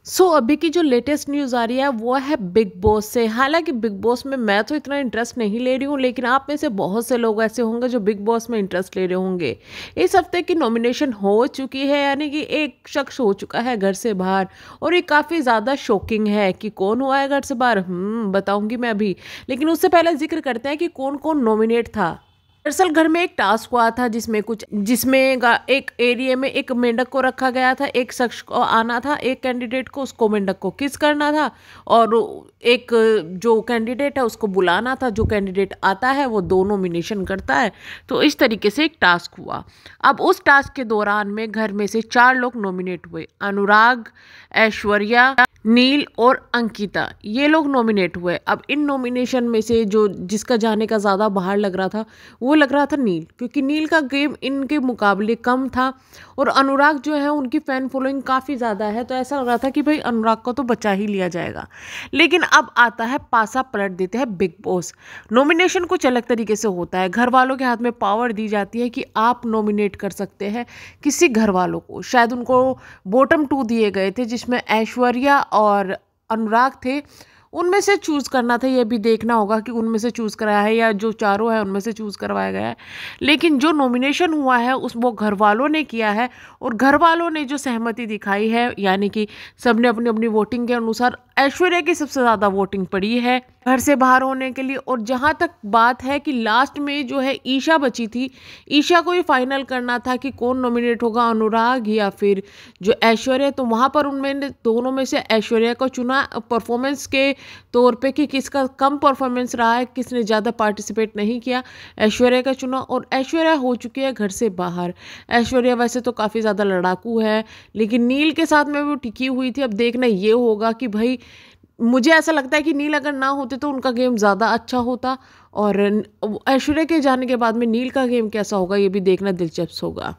अभी की जो लेटेस्ट न्यूज़ आ रही है वो है बिग बॉस से। हालांकि बिग बॉस में मैं तो इतना इंटरेस्ट नहीं ले रही हूँ, लेकिन आप में से बहुत से लोग ऐसे होंगे जो बिग बॉस में इंटरेस्ट ले रहे होंगे। इस हफ्ते की नॉमिनेशन हो चुकी है, यानी कि एक शख्स हो चुका है घर से बाहर। और ये काफ़ी ज़्यादा शॉकिंग है कि कौन हुआ है घर से बाहर, बताऊंगी मैं अभी। लेकिन उससे पहले जिक्र करते हैं कि कौन कौन नॉमिनेट था। दरअसल घर में एक टास्क हुआ था एक एरिया में एक मेंढक को रखा गया था। एक शख्स को आना था, एक कैंडिडेट को, उसको मेंढक को किस करना था। और एक जो कैंडिडेट है उसको बुलाना था। जो कैंडिडेट आता है वो दो नॉमिनेशन करता है। तो इस तरीके से एक टास्क हुआ। अब उस टास्क के दौरान में घर में से 4 लोग नॉमिनेट हुए। अनुराग, ऐश्वर्या, नील और अंकिता, ये लोग नॉमिनेट हुए। अब इन नॉमिनेशन में से जो जिसका जाने का ज़्यादा बाहर लग रहा था वो लग रहा था नील, क्योंकि नील का गेम इनके मुकाबले कम था। और अनुराग जो है उनकी फ़ैन फॉलोइंग काफ़ी ज़्यादा है, तो ऐसा लग रहा था कि भाई अनुराग को तो बचा ही लिया जाएगा। लेकिन अब आता है, पासा पलट देते हैं बिग बॉस। नॉमिनेशन कुछ अलग तरीके से होता है। घर वालों के हाथ में पावर दी जाती है कि आप नॉमिनेट कर सकते हैं किसी घर वालों को। शायद उनको बॉटम 2 दिए गए थे, जिसमें ऐश्वर्या और अनुराग थे। उनमें से चूज़ करना था। ये भी देखना होगा कि उनमें से चूज़ कराया है या जो चारों है उनमें से चूज़ करवाया गया है। लेकिन जो नॉमिनेशन हुआ है उस वो घर वालों ने किया है। और घर वालों ने जो सहमति दिखाई है, यानी कि सबने अपनी अपनी वोटिंग के अनुसार ऐश्वर्या की सबसे ज़्यादा वोटिंग पड़ी है घर से बाहर होने के लिए। और जहाँ तक बात है कि लास्ट में जो है ईशा बची थी, ईशा को ही फाइनल करना था कि कौन नॉमिनेट होगा, अनुराग या फिर जो ऐश्वर्या। तो वहाँ पर उनमें दोनों में से ऐश्वर्या को चुना परफॉर्मेंस के तौर पे कि किसका कम परफॉर्मेंस रहा है, किसने ज़्यादा पार्टिसिपेट नहीं किया। ऐश्वर्या का चुना और ऐश्वर्या हो चुकी है घर से बाहर। ऐश्वर्या वैसे तो काफ़ी ज़्यादा लड़ाकू है, लेकिन नील के साथ में वो टिकी हुई थी। अब देखना ये होगा कि भाई, मुझे ऐसा लगता है कि नील अगर ना होते तो उनका गेम ज़्यादा अच्छा होता। और ऐश्वर्या के जाने के बाद में नील का गेम कैसा होगा ये भी देखना दिलचस्प होगा।